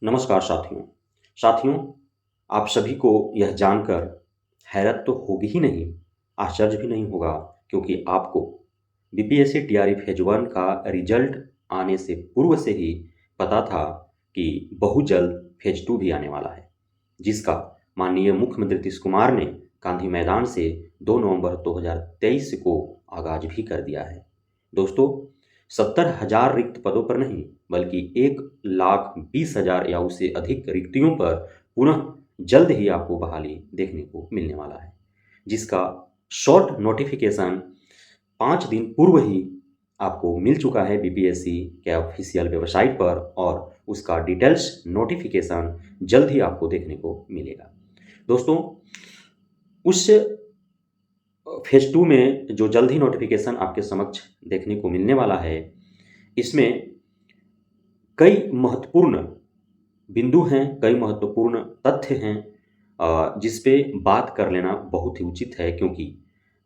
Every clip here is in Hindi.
नमस्कार साथियों। साथियों, आप सभी को यह जानकर हैरत तो होगी ही नहीं, आश्चर्य भी नहीं होगा क्योंकि आपको बीपीएससी टीआरई फेज 1 का रिजल्ट आने से पूर्व से ही पता था कि बहुत जल्द फेज 2 भी आने वाला है, जिसका माननीय मुख्यमंत्री नीतीश कुमार ने गांधी मैदान से 2 नवंबर 2023 को आगाज भी कर दिया है। दोस्तों, 70,000 रिक्त पदों पर नहीं बल्कि 1,20,000 या उससे अधिक रिक्तियों पर पुनः जल्द ही आपको बहाली देखने को मिलने वाला है, जिसका शॉर्ट नोटिफिकेशन 5 दिन पूर्व ही आपको मिल चुका है बीपीएससी के ऑफिशियल वेबसाइट पर, और उसका डिटेल्स नोटिफिकेशन जल्द ही आपको देखने को मिलेगा। दोस्तों, उस फेज 2 में जो जल्द ही नोटिफिकेशन आपके समक्ष देखने को मिलने वाला है, इसमें कई महत्वपूर्ण बिंदु हैं, कई महत्वपूर्ण तथ्य हैं जिस पे बात कर लेना बहुत ही उचित है, क्योंकि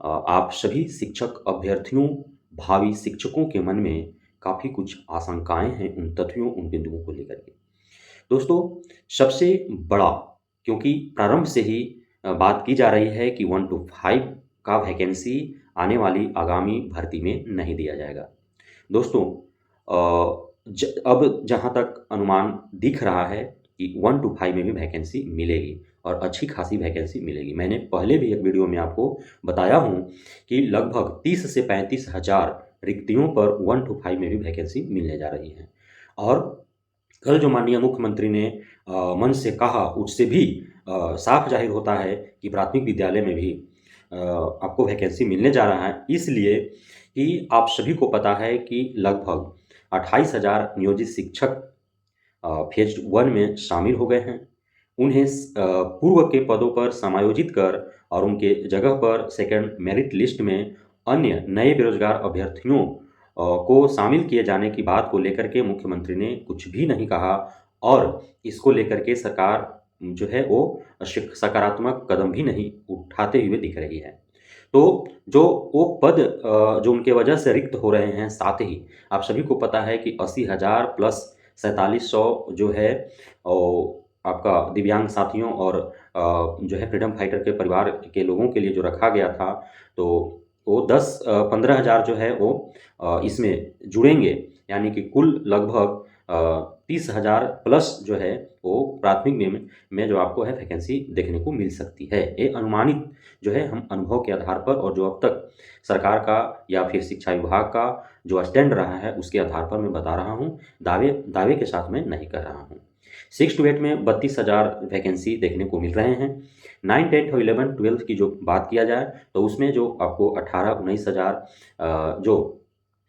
आप सभी शिक्षक अभ्यर्थियों, भावी शिक्षकों के मन में काफ़ी कुछ आशंकाएं हैं उन तथ्यों, उन बिंदुओं को लेकर के। दोस्तों, सबसे बड़ा, क्योंकि प्रारंभ से ही बात की जा रही है कि 1 to 5 का वैकेंसी आने वाली आगामी भर्ती में नहीं दिया जाएगा। दोस्तों, अब जहाँ तक अनुमान दिख रहा है कि 1 to 5 में भी वैकेंसी मिलेगी और अच्छी खासी वैकेंसी मिलेगी। मैंने पहले भी एक वीडियो में आपको बताया हूँ कि लगभग 30 से 35,000 रिक्तियों पर 1 to 5 में भी वैकेंसी मिलने जा रही है। और कल जो माननीय मुख्यमंत्री ने मंच से कहा, उससे भी साफ जाहिर होता है कि प्राथमिक विद्यालय में भी आपको वैकेंसी मिलने जा रहा है, इसलिए कि आप सभी को पता है कि लगभग 28,000 नियोजित शिक्षक फेज 1 में शामिल हो गए हैं। उन्हें पूर्व के पदों पर समायोजित कर और उनके जगह पर सेकंड मेरिट लिस्ट में अन्य नए बेरोजगार अभ्यर्थियों को शामिल किए जाने की बात को लेकर के मुख्यमंत्री ने कुछ भी नहीं कहा, और इसको लेकर के सरकार जो है वो सकारात्मक कदम भी नहीं उठाते हुए दिख रही है। तो जो वो पद जो उनके वजह से रिक्त हो रहे हैं, साथ ही आप सभी को पता है कि 80,000 प्लस 4700 जो है आपका दिव्यांग साथियों और जो है फ्रीडम फाइटर के परिवार के लोगों के लिए जो रखा गया था, तो वो 15,000 जो है वो इसमें जुड़ेंगे, यानी कि कुल लगभग 30,000 प्लस जो है वो प्राथमिक में जो आपको है वैकेंसी देखने को मिल सकती है। ये अनुमानित जो है हम अनुभव के आधार पर और जो अब तक सरकार का या फिर शिक्षा विभाग का जो स्टैंड रहा है उसके आधार पर मैं बता रहा हूँ, दावे के साथ मैं नहीं कह रहा हूँ। 6 to 8 में 32,000 वैकेंसी देखने को मिल रहे हैं। 9, 10, 11, 12 की जो बात किया जाए तो उसमें जो आपको 18-19,000 जो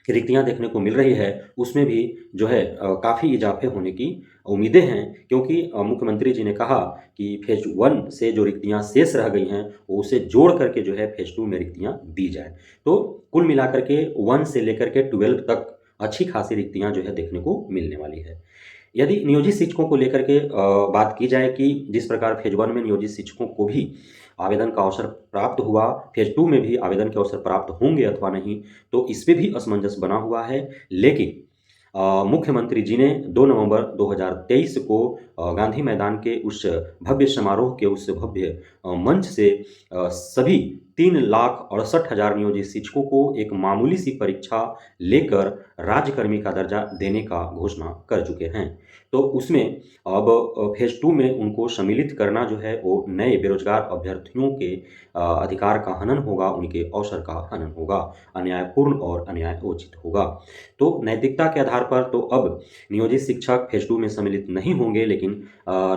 रिक्तियाँ देखने को मिल रही है, उसमें भी जो है काफ़ी इजाफे होने की उम्मीदें हैं, क्योंकि मुख्यमंत्री जी ने कहा कि फेज 1 से जो रिक्तियाँ शेष रह गई हैं वो उसे जोड़ करके जो है फेज 2 में रिक्तियाँ दी जाए। तो कुल मिलाकर के 1 से लेकर के 12 तक अच्छी खासी रिक्तियाँ जो है देखने को मिलने वाली है। यदि नियोजित शिक्षकों को लेकर के बात की जाए कि जिस प्रकार फेज 1 में नियोजित शिक्षकों को भी आवेदन का अवसर प्राप्त हुआ, फेज 2 में भी आवेदन के अवसर प्राप्त होंगे अथवा नहीं, तो इस पे भी असमंजस बना हुआ है। लेकिन मुख्यमंत्री जी ने 2 नवंबर 2023 को गांधी मैदान के उस भव्य समारोह के उस भव्य मंच से सभी 3,68,000 नियोजित शिक्षकों को एक मामूली सी परीक्षा लेकर राज्यकर्मी का दर्जा देने का घोषणा कर चुके हैं। तो उसमें अब फेज 2 में उनको सम्मिलित करना जो है वो नए बेरोजगार अभ्यर्थियों के अधिकार का हनन होगा, उनके अवसर का हनन होगा, अन्यायपूर्ण और अन्यायोचित होगा। तो नैतिकता के आधार पर तो अब नियोजित शिक्षक फेज 2 में सम्मिलित नहीं होंगे, लेकिन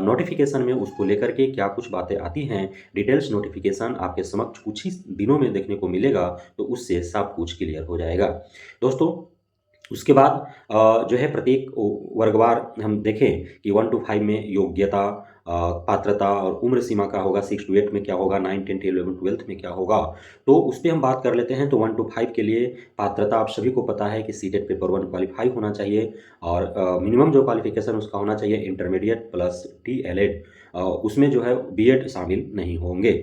नोटिफिकेशन में उसको लेकर के क्या कुछ बातें आती हैं, डिटेल्स नोटिफिकेशन आपके समक्ष कुछ ही दिनों में देखने को मिलेगा, तो उससे सब कुछ क्लियर हो जाएगा। दोस्तों, उसके बाद जो है प्रत्येक वर्गवार हम देखें कि 1 to 5 में योग्यता, पात्रता और उम्र सीमा का होगा, 6 to 8 में क्या होगा, 9, 10, 11, 12 में क्या होगा, तो उस पर हम बात कर लेते हैं। तो 1 to 5 के लिए पात्रता आप सभी को पता है कि सीटेट पेपर 1 क्वालिफाई होना चाहिए, और मिनिमम जो क्वालिफिकेशन उसका होना चाहिए इंटरमीडिएट प्लस DLED, उसमें जो है बीएड शामिल नहीं होंगे।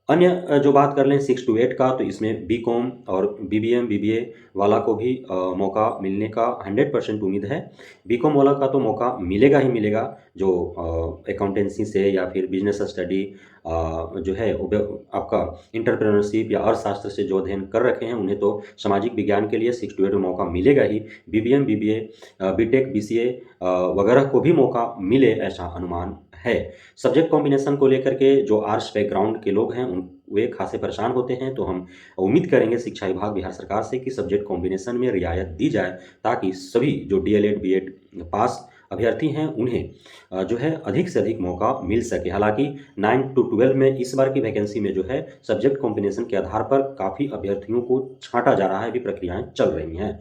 अन्य जो बात कर लें 6 टू 8 का, तो इसमें बीकॉम और बीबीएम, बीबीए वाला को भी मौका मिलने का 100% उम्मीद है। बीकॉम वाला का तो मौका मिलेगा ही मिलेगा, जो अकाउंटेंसी से या फिर बिजनेस स्टडी जो है आपका एंटरप्रेन्योरशिप या अर्थशास्त्र से जो अध्ययन कर रखे हैं, उन्हें तो सामाजिक विज्ञान के लिए 6 टू 8 में मौका मिलेगा ही। बीबीएम, बीबीए, बीटेक, बीसीए वगैरह को भी मौका मिले, ऐसा अनुमान है। सब्जेक्ट कॉम्बिनेशन को लेकर के जो आर्ट्स बैकग्राउंड के लोग हैं वे खासे परेशान होते हैं, तो हम उम्मीद करेंगे शिक्षा विभाग बिहार सरकार से कि सब्जेक्ट कॉम्बिनेशन में रियायत दी जाए, ताकि सभी जो डीएलएड बीएड पास अभ्यर्थी हैं उन्हें जो है अधिक से अधिक मौका मिल सके। हालांकि 9 टू 12 में इस बार की वैकेंसी में जो है सब्जेक्ट कॉम्बिनेशन के आधार पर काफ़ी अभ्यर्थियों को छांटा जा रहा है, भी प्रक्रियाएं चल रही हैं।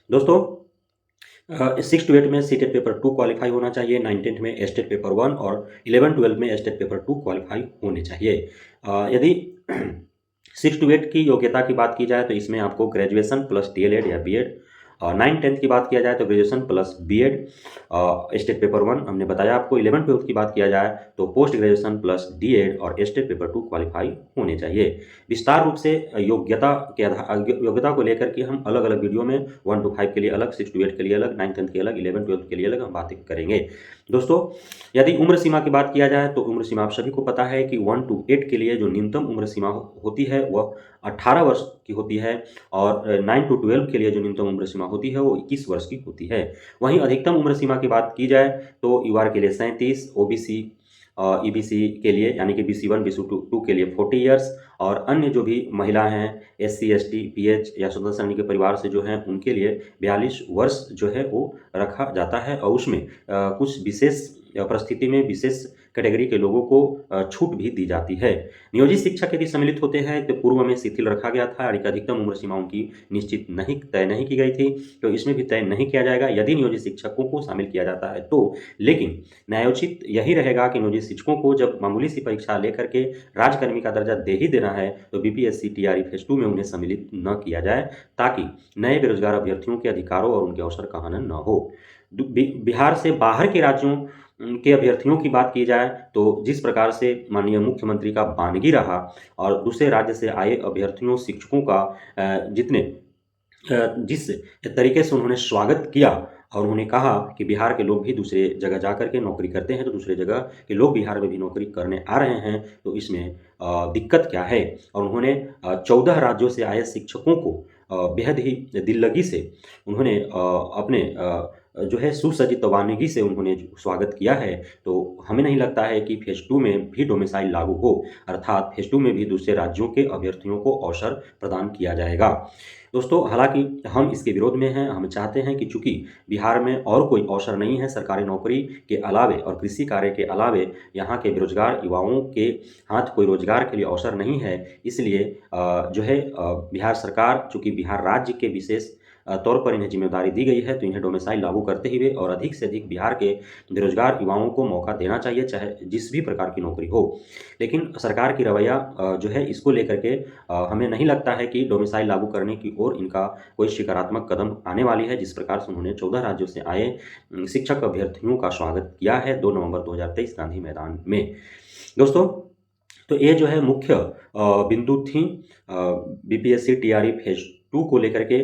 दोस्तों 6 टू 8 में सीटेट पेपर 2 क्वालिफाई होना चाहिए, 9-10 में एस्टेट पेपर 1 और 11-12 में एस्टेट पेपर 2 क्वालिफाई होने चाहिए। यदि 6 टू 8 की योग्यता की बात की जाए तो इसमें आपको ग्रेजुएशन प्लस डीएलएड या बीएड, 9-10 की बात किया जाए तो graduation plus BEd state paper 1 हमने बताया आपको। 11-12 की बात किया जाए तो पोस्ट ग्रेजुएशन प्लस डीएड और एस्टेट पेपर 2 क्वालिफाई होने चाहिए। विस्तार रूप से योग्यता को लेकर के हम अलग अलग वीडियो में 1 टू 5 के लिए अलग, 6 टू 8 के लिए अलग, 9-10 के अलग, 11-12 के लिए अलग हम बातें करेंगे। दोस्तों यदि उम्र सीमा की बात किया जाए तो उम्र सीमा आप सभी को पता है कि 1 टू 8 के लिए जो न्यूनतम उम्र सीमा होती है वह 18 वर्ष की होती है, और 9 टू 12 के लिए जो न्यूनतम उम्र सीमा होती है वो 21 वर्ष की होती है। वहीं अधिकतम उम्र सीमा की बात की जाए तो यूआर के लिए 37, ओबीसी ईबीसी के लिए यानी कि BC1 BC2 के लिए 40 इयर्स, और अन्य जो भी महिला हैं SC ST PH या स्वतंत्र श्रेणी के परिवार से जो हैं उनके लिए 42 वर्ष जो है वो रखा जाता है, और उसमें कुछ विशेष परिस्थिति में विशेष कैटेगरी के लोगों को छूट भी दी जाती है। नियोजित शिक्षक यदि सम्मिलित होते हैं तो पूर्व में शिथिल रखा गया था, यानी कि अधिकतम उम्र सीमा उनकी निश्चित तय नहीं की गई थी, तो इसमें भी तय नहीं किया जाएगा यदि नियोजित शिक्षकों को शामिल किया जाता है तो। लेकिन न्यायोचित यही रहेगा कि नियोजित शिक्षकों को जब मामूली सी परीक्षा लेकर के राज्यकर्मी का दर्जा दे ही देना है तो बीपीएससी टीआरई फेज 2 में उन्हें सम्मिलित न किया जाए, ताकि नए बेरोजगार अभ्यर्थियों के अधिकारों और उनके अवसर का हनन न हो। बिहार से बाहर के राज्यों के अभ्यर्थियों की बात की जाए तो जिस प्रकार से माननीय मुख्यमंत्री का बानगी रहा और दूसरे राज्य से आए अभ्यर्थियों शिक्षकों का जिस तरीके से उन्होंने स्वागत किया, और उन्होंने कहा कि बिहार के लोग भी दूसरे जगह जाकर के नौकरी करते हैं तो दूसरे जगह के लोग बिहार में भी नौकरी करने आ रहे हैं, तो इसमें दिक्कत क्या है। और उन्होंने 14 राज्यों से आए शिक्षकों को बेहद ही दिल्लगी से उन्होंने अपने जो है सुसज्जित वानगी से उन्होंने स्वागत किया है। तो हमें नहीं लगता है कि फेज 2 में भी डोमिसाइल लागू हो, अर्थात फेज 2 में भी दूसरे राज्यों के अभ्यर्थियों को अवसर प्रदान किया जाएगा। दोस्तों हालांकि हम इसके विरोध में हैं, हम चाहते हैं कि चूंकि बिहार में और कोई अवसर नहीं है सरकारी नौकरी के अलावे और कृषि कार्य के अलावे, यहाँ के बेरोजगार युवाओं के हाथ कोई रोजगार के लिए अवसर नहीं है, इसलिए जो है बिहार सरकार चूंकि बिहार राज्य के विशेष तौर पर इन्हें जिम्मेदारी दी गई है, तो इन्हें डोमिसाइल लागू करते हुए और अधिक से अधिक बिहार के बेरोजगार युवाओं को मौका देना चाहिए, चाहे जिस भी प्रकार की नौकरी हो। लेकिन सरकार की रवैया जो है इसको लेकर के हमें नहीं लगता है कि डोमिसाइल लागू करने की ओर इनका कोई सकारात्मक कदम आने वाली है, जिस प्रकार से उन्होंने 14 राज्यों से आए शिक्षक अभ्यर्थियों का स्वागत किया है 2 नवंबर 2023 गांधी मैदान में। दोस्तों तो ये जो है मुख्य बिंदु थी बीपीएससी टीआरई फेज 2 को लेकर के,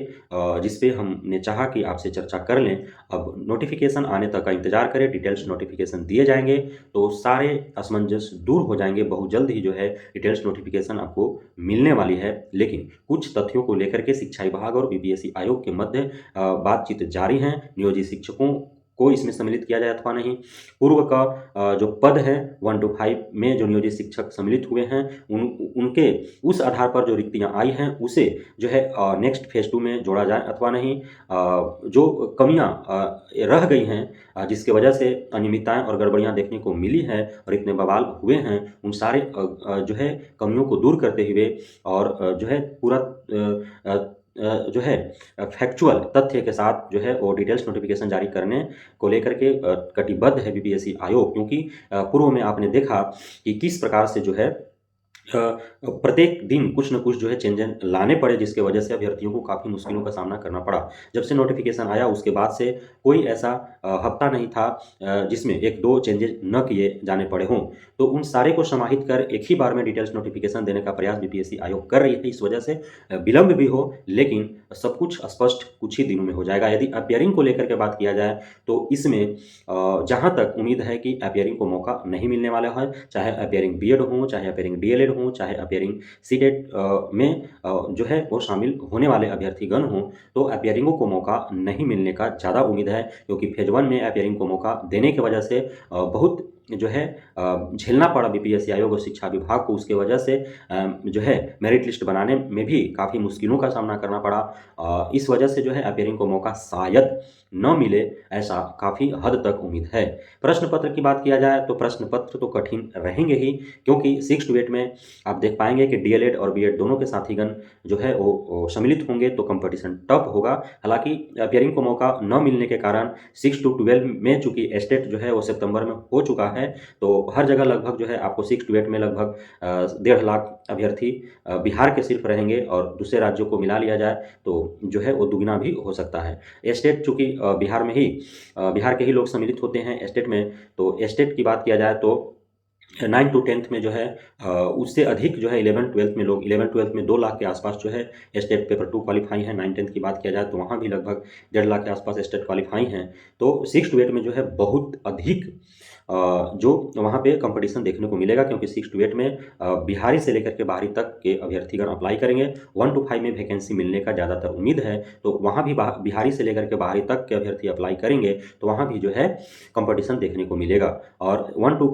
जिस पे हमने चाहा कि आपसे चर्चा कर लें। अब नोटिफिकेशन आने तक का इंतजार करें, डिटेल्स नोटिफिकेशन दिए जाएंगे तो सारे असमंजस दूर हो जाएंगे। बहुत जल्द ही जो है डिटेल्स नोटिफिकेशन आपको मिलने वाली है, लेकिन कुछ तथ्यों को लेकर के शिक्षा विभाग और बीपीएससी आयोग के मध्य बातचीत जारी है। नियोजित शिक्षकों को इसमें सम्मिलित किया जाए अथवा नहीं। पूर्व का जो पद है 1 टू 5 में जो नियोजित शिक्षक सम्मिलित हुए हैं उनके उस आधार पर जो रिक्तियां आई हैं उसे जो है नेक्स्ट फेज 2 में जोड़ा जाए अथवा नहीं। जो कमियां रह गई हैं जिसके वजह से अनियमितताएं और गड़बड़ियां देखने को मिली है और इतने बवाल हुए हैं, उन सारे जो है कमियों को दूर करते हुए और जो है पूरा जो है फैक्चुअल तथ्य के साथ जो है वो डिटेल्स नोटिफिकेशन जारी करने को लेकर के कटिबद्ध है बीपीएससी आयोग। क्योंकि पूर्व में आपने देखा कि किस प्रकार से जो है प्रत्येक दिन कुछ न कुछ जो है चेंजेस लाने पड़े, जिसकी वजह से अभ्यर्थियों को काफ़ी मुश्किलों का सामना करना पड़ा। जब से नोटिफ़िकेशन आया उसके बाद से कोई ऐसा हफ्ता नहीं था जिसमें 1-2 चेंजेस न किए जाने पड़े हों। तो उन सारे को समाहित कर एक ही बार में डिटेल्स नोटिफ़िकेशन देने का प्रयास बीपीएससी आयोग कर रही है। इस वजह से विलंब भी हो, लेकिन सब कुछ स्पष्ट कुछ ही दिनों में हो जाएगा। यदि अपीयरिंग को लेकर के बात किया जाए तो इसमें जहाँ तक उम्मीद है कि अपीयरिंग को मौका नहीं मिलने वाला है, चाहे अपीयरिंग बीएड हो, चाहे अपीयरिंग डीएलएड हो, चाहे अपीयरिंग सीटेट में जो है वो शामिल होने वाले अभ्यर्थीगण हों, तो अपीयरिंगों को मौका नहीं मिलने का ज़्यादा उम्मीद है, क्योंकि फेज़ 1 में अपीयरिंग को मौका देने की वजह से बहुत जो है झेलना पड़ा बीपीएससी आयोग और शिक्षा विभाग को। उसके वजह से जो है मेरिट लिस्ट बनाने में भी काफ़ी मुश्किलों का सामना करना पड़ा। इस वजह से जो है अपीयरिंग को मौका शायद न मिले, ऐसा काफ़ी हद तक उम्मीद है। प्रश्न पत्र की बात किया जाए तो प्रश्न पत्र तो कठिन रहेंगे ही, क्योंकि 6 टू 8 में आप देख पाएँगे कि डीएलएड और बीएड दोनों के साथीगण जो है वो सम्मिलित होंगे, तो कॉम्पिटिशन टफ होगा। हालाँकि अपीयरिंग को मौका न मिलने के कारण 6 टू 12 में चूँकि एस्टेट जो है वो सितंबर में हो चुका है, तो हर जगह लगभग जो है आपको 6 टू 8 में लगभग 1.5 लाख अभ्यर्थी बिहार के सिर्फ रहेंगे, और दूसरे राज्यों को मिला लिया जाए तो जो है वो दुगना भी हो सकता है। एस्टेट चूँकि बिहार के ही लोग सम्मिलित होते हैं एस्टेट में, तो एस्टेट की बात किया जाए तो 9 टू 10th में जो है उससे अधिक जो है 11-12th में लोग 11-12th में 2 लाख के आसपास जो है स्टेट पेपर 2 क्वालिफाई हैं। 9-10th की बात किया जाए तो वहाँ भी लगभग 1.5 लाख के आसपास स्टेट क्वालिफाई हैं। तो 6 टू 8 में जो है बहुत अधिक जो वहाँ पे कंपटीशन देखने को मिलेगा, क्योंकि 6 टू 8 में बिहारी से लेकर के बाहरी तक के अभ्यर्थीगण अप्लाई करेंगे। 1 टू 5 में वैकेंसी मिलने का ज़्यादातर उम्मीद है, तो वहाँ भी बिहारी से लेकर के बाहरी तक के अभ्यर्थी अप्लाई करेंगे, तो वहाँ भी जो है कंपटीशन देखने को मिलेगा। और 1 टू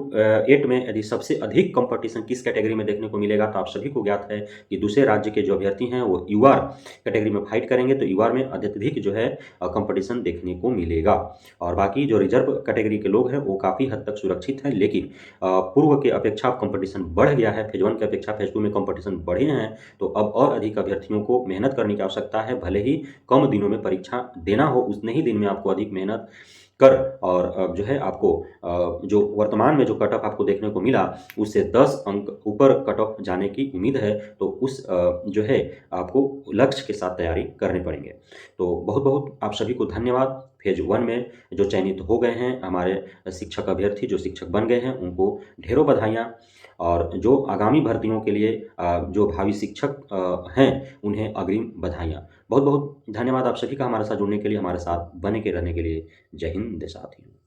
8 में यदि सबसे अधिक कंपटीशन किस कैटेगरी में देखने को मिलेगा, तो आप सभी को ज्ञात है कि दूसरे राज्य के जो अभ्यर्थी हैं वो यूआर कैटेगरी में फाइट करेंगे, तो यूआर में अत्यधिक जो है कंपटीशन देखने को मिलेगा। और बाकी जो रिजर्व कैटेगरी के लोग हैं वो काफ़ी हद तक सुरक्षित हैं, लेकिन पूर्व के अपेक्षा कंपटीशन बढ़ गया है। फेज़ 1 की अपेक्षा फेज़ 2 में कंपटीशन बढ़े हैं, तो अब और अधिक अभ्यर्थियों को मेहनत करने की आवश्यकता है। भले ही कम दिनों में परीक्षा देना हो, उतने ही दिन में आपको अधिक मेहनत कर और जो है आपको जो वर्तमान में जो कट ऑफ आपको देखने को मिला उससे 10 अंक ऊपर कट ऑफ जाने की उम्मीद है, तो उस जो है आपको लक्ष्य के साथ तैयारी करने पड़ेंगे। तो बहुत-बहुत आप सभी को धन्यवाद। फेज़ 1 में जो चयनित हो गए हैं हमारे शिक्षक अभ्यर्थी, जो शिक्षक बन गए हैं, उनको ढेरों बधाइयाँ। और जो आगामी भर्तियों के लिए जो भावी शिक्षक हैं, उन्हें अग्रिम बधाइयाँ। बहुत-बहुत धन्यवाद आप सभी का हमारे साथ जुड़ने के लिए, हमारे साथ बने के रहने के लिए। जय हिंद साथियों।